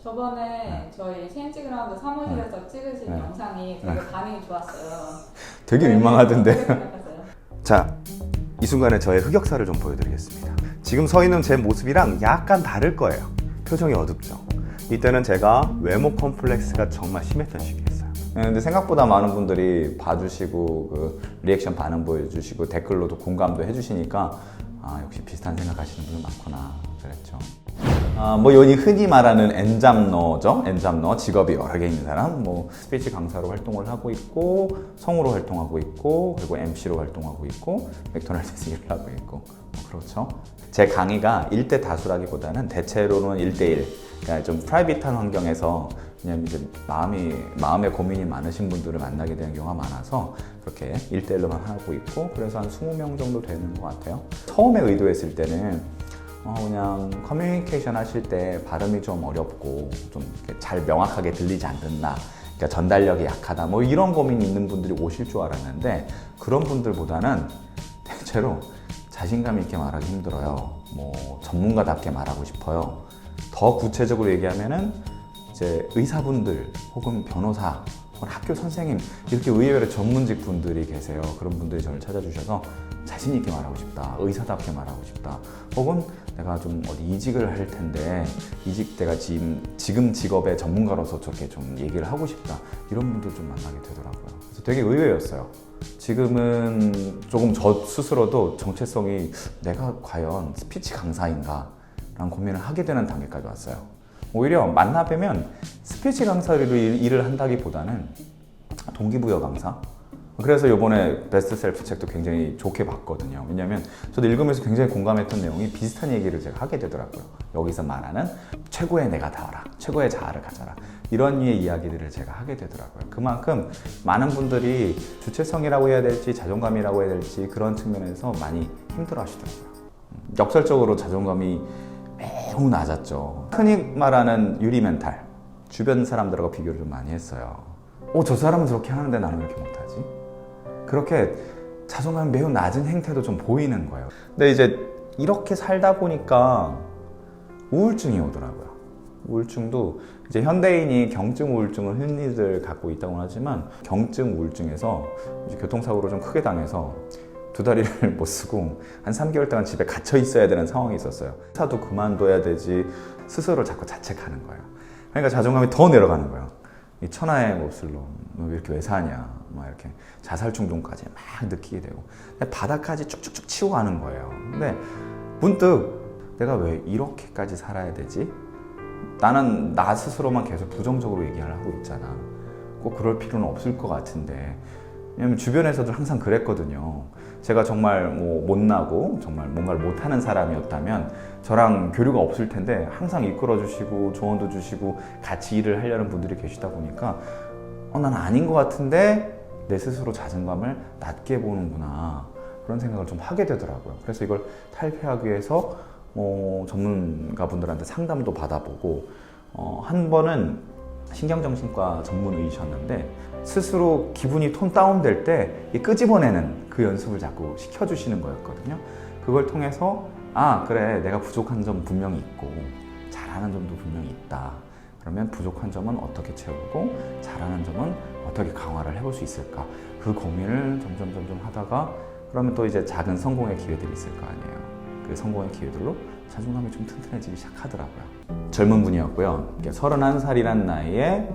저번에 저희 체인지그라운드 사무실에서 찍으신 네. 영상이 되게 반응이 좋았어요. 되게 어떻게 민망하던데. 생각하세요? 자, 이 순간에 저의 흑역사를 좀 보여드리겠습니다. 지금 서 있는 제 모습이랑 약간 다를 거예요. 표정이 어둡죠. 이때는 제가 외모 컴플렉스가 정말 심했던 시기였어요. 근데 생각보다 많은 분들이 봐주시고 그 리액션 반응 보여주시고 댓글로도 공감도 해주시니까 아, 역시 비슷한 생각하시는 분들 많구나 그랬죠. 뭐 여기 흔히 말하는 엔잡러죠. 엔잡러 직업이 여러 개 있는 사람, 뭐 스피치 강사로 활동을 하고 있고, 성우로 활동하고 있고, 그리고 MC로 활동하고 있고, 맥도날드에서 일을 하고 있고, 그렇죠. 제 강의가 1대 다수라기보다는 대체로는 1대1, 그러니까 좀 프라이빗한 환경에서 왜냐면 이제 마음에 고민이 많으신 분들을 만나게 되는 경우가 많아서 그렇게 1대1로만 하고 있고, 그래서 한 20명 정도 되는 것 같아요. 처음에 의도했을 때는 그냥 커뮤니케이션 하실 때 발음이 좀 어렵고 좀 잘 명확하게 들리지 않는다, 그러니까 전달력이 약하다, 뭐 이런 고민이 있는 분들이 오실 줄 알았는데 그런 분들보다는 대체로 자신감 있게 말하기 힘들어요. 뭐 전문가답게 말하고 싶어요. 더 구체적으로 얘기하면은 이제 의사분들 혹은 변호사 혹은 학교 선생님 이렇게 의외로 전문직 분들이 계세요. 그런 분들이 저를 찾아주셔서 자신 있게 말하고 싶다, 의사답게 말하고 싶다, 혹은 내가 좀 어디 이직을 할 텐데 내가 지금 직업의 전문가로서 저렇게 좀 얘기를 하고 싶다, 이런 분들 좀 만나게 되더라고요. 그래서 되게 의외였어요. 지금은 조금 저 스스로도 정체성이 내가 과연 스피치 강사인가 라는 고민을 하게 되는 단계까지 왔어요. 오히려 만나뵈면 스피치 강사로 일을 한다기보다는 동기부여 강사? 그래서 이번에 베스트 셀프 책도 굉장히 좋게 봤거든요. 왜냐하면 저도 읽으면서 굉장히 공감했던 내용이 비슷한 얘기를 제가 하게 되더라고요. 여기서 말하는 최고의 내가 되어라, 최고의 자아를 가져라, 이런 류의 이야기들을 제가 하게 되더라고요. 그만큼 많은 분들이 주체성이라고 해야 될지 자존감이라고 해야 될지 그런 측면에서 많이 힘들어 하시더라고요. 역설적으로 자존감이 매우 낮았죠. 흔히 말하는 유리 멘탈, 주변 사람들하고 비교를 좀 많이 했어요. 저 사람은 저렇게 하는데 나는 왜 이렇게 못하지? 그렇게 자존감이 매우 낮은 행태도 좀 보이는 거예요. 근데 이제 이렇게 살다 보니까 우울증이 오더라고요. 우울증도 이제 현대인이 경증 우울증을 흔히들 갖고 있다고 하지만 경증 우울증에서 이제 교통사고로 좀 크게 당해서 2다리를 못 쓰고 한 3개월 동안 집에 갇혀 있어야 되는 상황이 있었어요. 회사도 그만둬야 되지, 스스로를 자꾸 자책하는 거예요. 그러니까 자존감이 더 내려가는 거예요. 이 천하의 몹쓸 놈, 너 이렇게 왜 사냐, 막 이렇게 자살 충동까지 막 느끼게 되고 바닥까지 쭉쭉쭉 치고 가는 거예요. 근데 문득 내가 왜 이렇게까지 살아야 되지? 나는 나 스스로만 계속 부정적으로 얘기를 하고 있잖아. 꼭 그럴 필요는 없을 것 같은데. 왜냐면 주변에서도 항상 그랬거든요. 제가 정말 뭐 못나고 정말 뭔가를 못하는 사람이었다면 저랑 교류가 없을 텐데 항상 이끌어주시고 조언도 주시고 같이 일을 하려는 분들이 계시다 보니까 난 아닌 것 같은데 내 스스로 자존감을 낮게 보는구나, 그런 생각을 좀 하게 되더라고요. 그래서 이걸 탈피하기 위해서 전문가분들한테 상담도 받아보고 한 번은 신경정신과 전문의이셨는데 스스로 기분이 톤 다운될 때 끄집어내는 그 연습을 자꾸 시켜주시는 거였거든요. 그걸 통해서 그래, 내가 부족한 점 분명히 있고 잘하는 점도 분명히 있다. 그러면 부족한 점은 어떻게 채우고 잘하는 점은 어떻게 강화를 해볼 수 있을까, 그 고민을 점점 하다가 그러면 또 이제 작은 성공의 기회들이 있을 거 아니에요. 그 성공의 기회들로 자존감이 좀 튼튼해지기 시작하더라고요. 젊은 분이었고요. 31살이란 나이에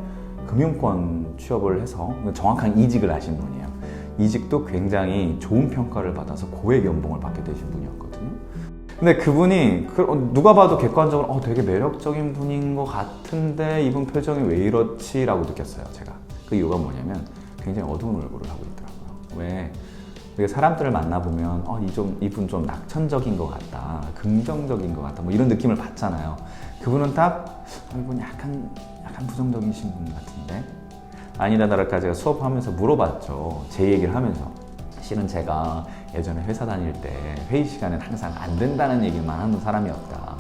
금융권 취업을 해서 정확한 이직을 하신 분이에요. 이직도 굉장히 좋은 평가를 받아서 고액 연봉을 받게 되신 분이었거든요. 근데 그분이 누가 봐도 객관적으로 되게 매력적인 분인 것 같은데 이분 표정이 왜 이렇지? 라고 느꼈어요, 제가. 그 이유가 뭐냐면 굉장히 어두운 얼굴을 하고 있더라고요. 왜? 우리가 사람들을 만나보면 이분 좀 낙천적인 것 같다, 긍정적인 것 같다, 뭐 이런 느낌을 받잖아요. 그분은 딱 이분 약간 부정적이신 분 같은데? 아니다 다를까 제가 수업하면서 물어봤죠. 제 얘기를 하면서. 실은 제가 예전에 회사 다닐 때 회의 시간엔 항상 안 된다는 얘기만 하는 사람이었다.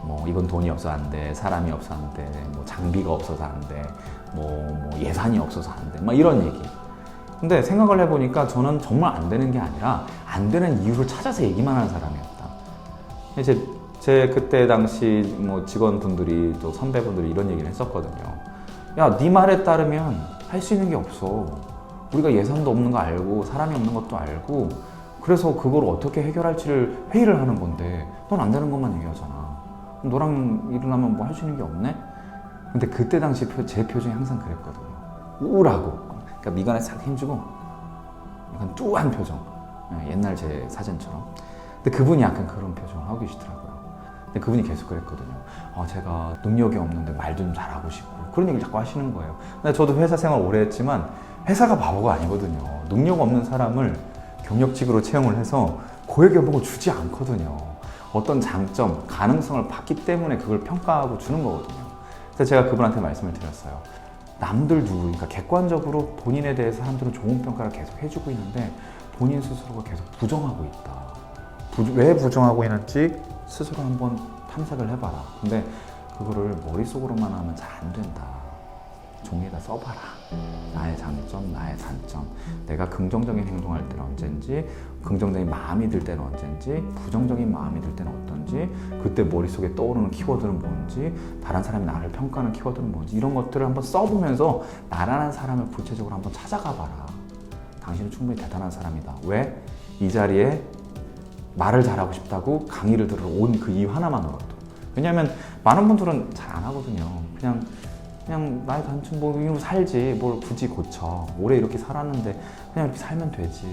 뭐 이건 돈이 없어서 안 돼, 사람이 없어서 안 돼, 뭐 장비가 없어서 안 돼, 뭐 예산이 없어서 안 돼, 막 이런 얘기. 근데 생각을 해보니까 저는 정말 안 되는 게 아니라 안 되는 이유를 찾아서 얘기만 하는 사람이었다. 이제 제 그때 당시 뭐 직원분들이 또 선배분들이 이런 얘기를 했었거든요. 야, 네 말에 따르면 할 수 있는 게 없어. 우리가 예산도 없는 거 알고 사람이 없는 것도 알고 그래서 그걸 어떻게 해결할지를 회의를 하는 건데 넌 안 되는 것만 얘기하잖아. 그럼 너랑 일을 하면 뭐 할 수 있는 게 없네? 근데 그때 당시 제 표정이 항상 그랬거든요. 우울하고 그러니까 미간에 싹 힘주고 약간 뚜한 표정. 옛날 제 사진처럼. 근데 그분이 약간 그런 표정을 하고 계시더라고요. 근데 그분이 계속 그랬거든요. 제가 능력이 없는데 말도 좀 잘하고 싶고 그런 얘기를 자꾸 하시는 거예요. 근데 저도 회사 생활 오래 했지만 회사가 바보가 아니거든요. 능력 없는 사람을 경력직으로 채용을 해서 고액 연봉을 주지 않거든요. 어떤 장점, 가능성을 봤기 때문에 그걸 평가하고 주는 거거든요. 그래서 제가 그분한테 말씀을 드렸어요. 남들 누구, 그러니까 객관적으로 본인에 대해서 사람들은 좋은 평가를 계속 해주고 있는데 본인 스스로가 계속 부정하고 있다. 왜 부정하고 있는지 스스로 한번 탐색을 해봐라. 근데 그거를 머릿속으로만 하면 잘 안 된다. 종이에다 써봐라. 나의 장점, 나의 단점. 내가 긍정적인 행동할 때는 언젠지, 긍정적인 마음이 들 때는 언젠지, 부정적인 마음이 들 때는 어떤지, 그때 머릿속에 떠오르는 키워드는 뭔지, 다른 사람이 나를 평가하는 키워드는 뭔지, 이런 것들을 한번 써보면서 나라는 사람을 구체적으로 한번 찾아가 봐라. 당신은 충분히 대단한 사람이다. 왜? 이 자리에 말을 잘하고 싶다고 강의를 들으러 온 그 이유 하나만으로도. 왜냐하면 많은 분들은 잘 안 하거든요. 그냥 나의 단점 뭐 이러고 살지 뭘 굳이 고쳐. 오래 이렇게 살았는데 그냥 이렇게 살면 되지.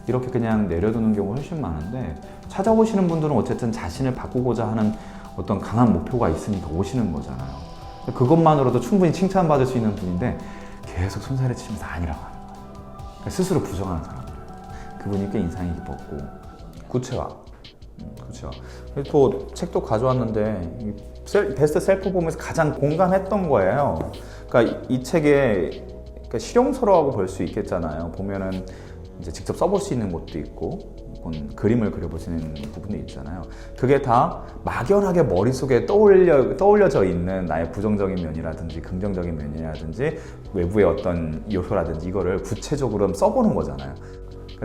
이렇게 그냥 내려두는 경우가 훨씬 많은데 찾아오시는 분들은 어쨌든 자신을 바꾸고자 하는 어떤 강한 목표가 있으니까 오시는 거잖아요. 그것만으로도 충분히 칭찬받을 수 있는 분인데 계속 손살에 치면서 아니라고 하는 거예요. 그러니까 스스로 부정하는 사람들. 그분이 꽤 인상이 깊었고 구체화. 그렇죠. 또 책도 가져왔는데 베스트 셀프 보면서 가장 공감했던 거예요. 그러니까 이 책에 그러니까 실용서라고 볼 수 있겠잖아요. 보면은 이제 직접 써볼 수 있는 것도 있고 그림을 그려볼 수 있는 부분도 있잖아요. 그게 다 막연하게 머릿속에 떠올려져 있는 나의 부정적인 면이라든지 긍정적인 면이라든지 외부의 어떤 요소라든지 이거를 구체적으로 써보는 거잖아요.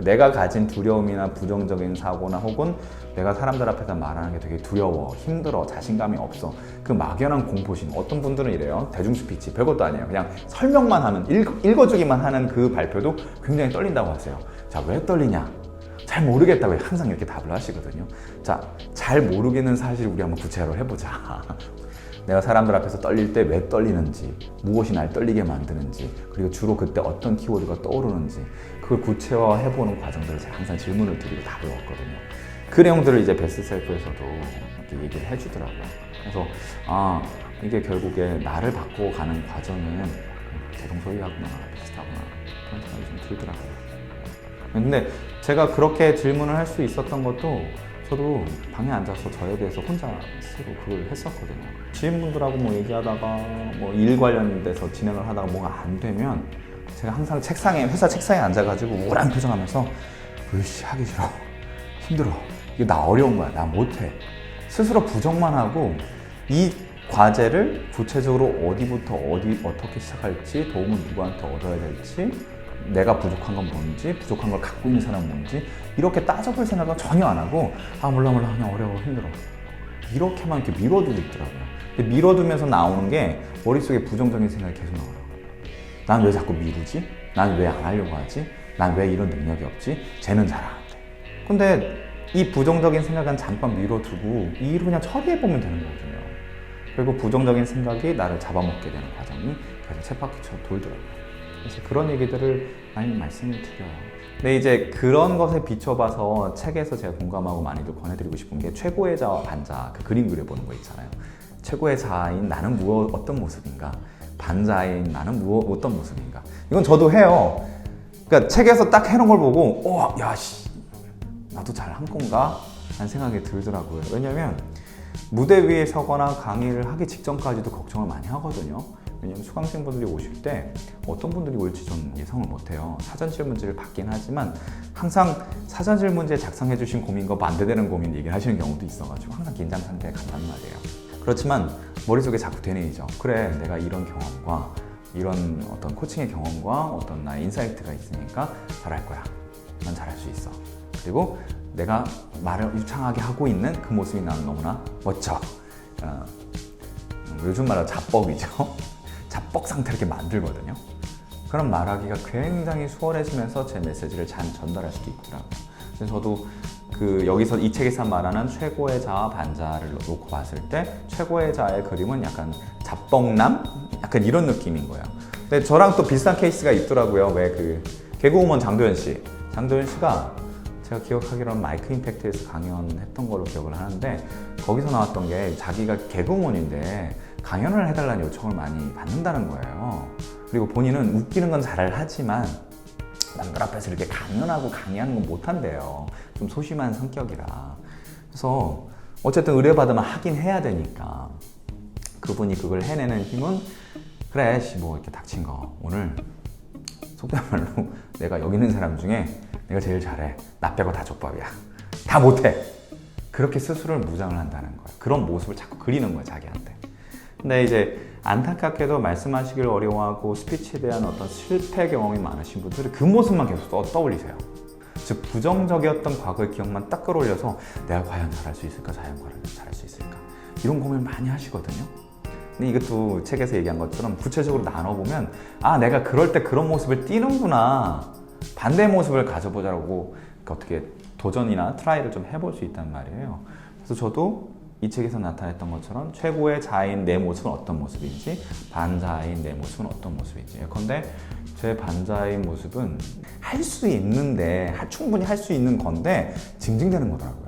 내가 가진 두려움이나 부정적인 사고나 혹은 내가 사람들 앞에서 말하는 게 되게 두려워, 힘들어, 자신감이 없어. 그 막연한 공포심. 어떤 분들은 이래요. 대중 스피치 별것도 아니에요. 그냥 설명만 하는, 읽어주기만 하는 그 발표도 굉장히 떨린다고 하세요. 자, 왜 떨리냐? 잘 모르겠다고 항상 이렇게 답을 하시거든요. 자, 잘 모르겠는 사실을 우리 한번 구체화로 해보자. 내가 사람들 앞에서 떨릴 때 왜 떨리는지, 무엇이 날 떨리게 만드는지, 그리고 주로 그때 어떤 키워드가 떠오르는지 그걸 구체화해보는 과정들을 제가 항상 질문을 드리고 답을 얻거든요. 그 내용들을 이제 베스트셀프에서도 이렇게 얘기를 해주더라고요. 그래서 이게 결국에 나를 바꿔가는 과정은 대동소이하구나, 비슷하구나 그런 생각이 좀 들더라고요. 근데 제가 그렇게 질문을 할 수 있었던 것도 저도 방에 앉아서 저에 대해서 혼자 스스로 그걸 했었거든요. 지인분들하고 뭐 얘기하다가 뭐 일 관련돼서 진행을 하다가 뭐가 안 되면 제가 항상 회사 책상에 앉아가지고 우울한 표정하면서 으이씨 하기 싫어, 힘들어, 이거 나 어려운 거야, 나 못해. 스스로 부정만 하고 이 과제를 구체적으로 어디부터 어떻게 시작할지, 도움을 누구한테 얻어야 될지, 내가 부족한 건 뭔지, 부족한 걸 갖고 있는 사람은 뭔지 이렇게 따져볼 생각은 전혀 안 하고 몰라 그냥 어려워, 힘들어 이렇게만 이렇게 밀어두고 있더라고요. 근데 밀어두면서 나오는 게 머릿속에 부정적인 생각이 계속 나와요. 난 왜 자꾸 미루지? 난 왜 안 하려고 하지? 난 왜 이런 능력이 없지? 쟤는 잘하는데. 근데 이 부정적인 생각은 잠깐 밀어두고 이 일을 그냥 처리해보면 되는 거거든요. 그리고 부정적인 생각이 나를 잡아먹게 되는 과정이 계속 쳇바퀴처럼 돌더라고요. 그래서 그런 얘기들을 많이 말씀을 드려요. 근데 이제 그런 것에 비춰봐서 책에서 제가 공감하고 많이들 권해드리고 싶은 게 최고의 자와 반자, 그 그림 그려보는 거 있잖아요. 최고의 자인 나는 어떤 모습인가? 반자인 나는 어떤 모습인가? 이건 저도 해요. 그러니까 책에서 딱 해놓은 걸 보고 나도 잘한 건가? 라는 생각이 들더라고요. 왜냐면 무대 위에 서거나 강의를 하기 직전까지도 걱정을 많이 하거든요. 왜냐면 수강생분들이 오실 때 어떤 분들이 올지 전 예상을 못해요. 사전시험 문제를 받긴 하지만 항상 사전시험 문제 작성해 주신 고민과 반대되는 고민 얘기하시는 경우도 있어가지고 항상 긴장 상태에 간단 말이에요. 그렇지만 머릿속에 자꾸 되뇌이죠. 그래, 내가 이런 경험과 이런 어떤 코칭의 경험과 어떤 나의 인사이트가 있으니까 잘할 거야. 난 잘할 수 있어. 그리고 내가 말을 유창하게 하고 있는 그 모습이 나는 너무나 멋져. 요즘 말로 자뻑이죠. 자뻑 상태를 이렇게 만들거든요. 그런 말하기가 굉장히 수월해지면서 제 메시지를 잘 전달할 수도 있더라고요. 그래서 저도 여기서 이 책에서 말하는 최고의 자와 반자를 놓고 봤을 때 최고의 자의 그림은 약간 자뻑남? 약간 이런 느낌인 거예요. 근데 저랑 또 비슷한 케이스가 있더라고요. 왜 개그우먼 장도연 씨가 제가 기억하기로는 마이크 임팩트에서 강연했던 걸로 기억을 하는데 거기서 나왔던 게 자기가 개그우먼인데 강연을 해달라는 요청을 많이 받는다는 거예요. 그리고 본인은 웃기는 건 잘 하지만 남들 앞에서 이렇게 강연하고 강의하는 건 못한대요. 좀 소심한 성격이라. 그래서 어쨌든 의뢰받으면 하긴 해야 되니까 그분이 그걸 해내는 힘은 그래 뭐 이렇게 닥친 거 오늘 속된 말로 내가 여기 있는 사람 중에 내가 제일 잘해. 나 빼고 다 족밥이야. 다 못해. 그렇게 스스로를 무장을 한다는 거야. 그런 모습을 자꾸 그리는 거야 자기한테. 근데 이제 안타깝게도 말씀하시길 어려워하고 스피치에 대한 어떤 실패 경험이 많으신 분들은 그 모습만 계속 떠올리세요. 즉 부정적이었던 과거의 기억만 딱 끌어올려서 내가 과연 잘할 수 있을까? 잘할 수 있을까? 이런 고민을 많이 하시거든요. 근데 이것도 책에서 얘기한 것처럼 구체적으로 나눠보면 내가 그럴 때 그런 모습을 띠는구나. 반대의 모습을 가져보자고 어떻게 도전이나 트라이를 좀 해볼 수 있단 말이에요. 그래서 저도 이 책에서 나타냈던 것처럼 최고의 자아인 내 모습은 어떤 모습인지 반자아인 내 모습은 어떤 모습인지 예컨대 제 반자아인 모습은 할 수 있는데 충분히 할 수 있는 건데 징징대는 거더라고요.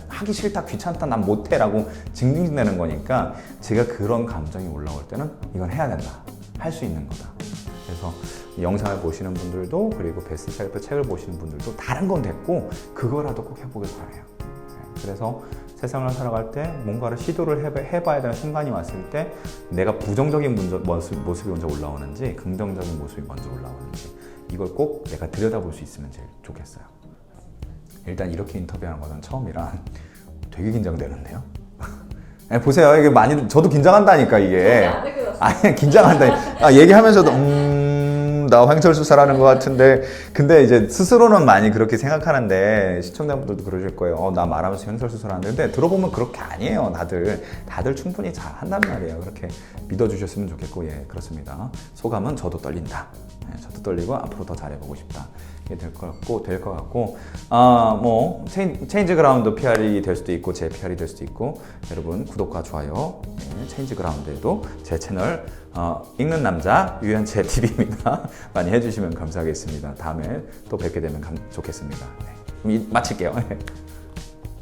하기 싫다 귀찮다 난 못해 라고 징징대는 거니까 제가 그런 감정이 올라올 때는 이건 해야 된다. 할 수 있는 거다. 그래서 이 영상을 보시는 분들도 그리고 베스트셀프 책을 보시는 분들도 다른 건 됐고 그거라도 꼭 해보길 바라요. 그래서 세상을 살아갈 때 뭔가를 시도를 해봐야 되는 순간이 왔을 때 내가 부정적인 모습이 먼저 올라오는지 긍정적인 모습이 먼저 올라오는지 이걸 꼭 내가 들여다볼 수 있으면 제일 좋겠어요. 일단 이렇게 인터뷰하는 것은 처음이라 되게 긴장되는데요. 보세요. 이게 많이 저도 긴장한다니까 이게. 안 느껴졌어요. 아니 긴장한다. 얘기하면서도 나 황철수 사라는 것 같은데 근데 이제 스스로는 많이 그렇게 생각하는데 시청자분들도 그러실 거예요. 나 말하면서 황철수 사라는데 근데 들어보면 그렇게 아니에요. 다들 충분히 잘 한단 말이에요. 그렇게 믿어주셨으면 좋겠고 예 그렇습니다. 소감은 저도 떨린다. 저도 떨리고 앞으로 더 잘해보고 싶다. 이게 될 것 같고 뭐 체인지 그라운드 PR이 될 수도 있고 제 PR이 될 수도 있고 여러분 구독과 좋아요 체인지 그라운드에도 제 채널 읽는 남자 유현재 TV입니다. 많이 해주시면 감사하겠습니다. 다음에 또 뵙게 되면 좋겠습니다. 네. 그럼 마칠게요.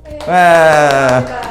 네.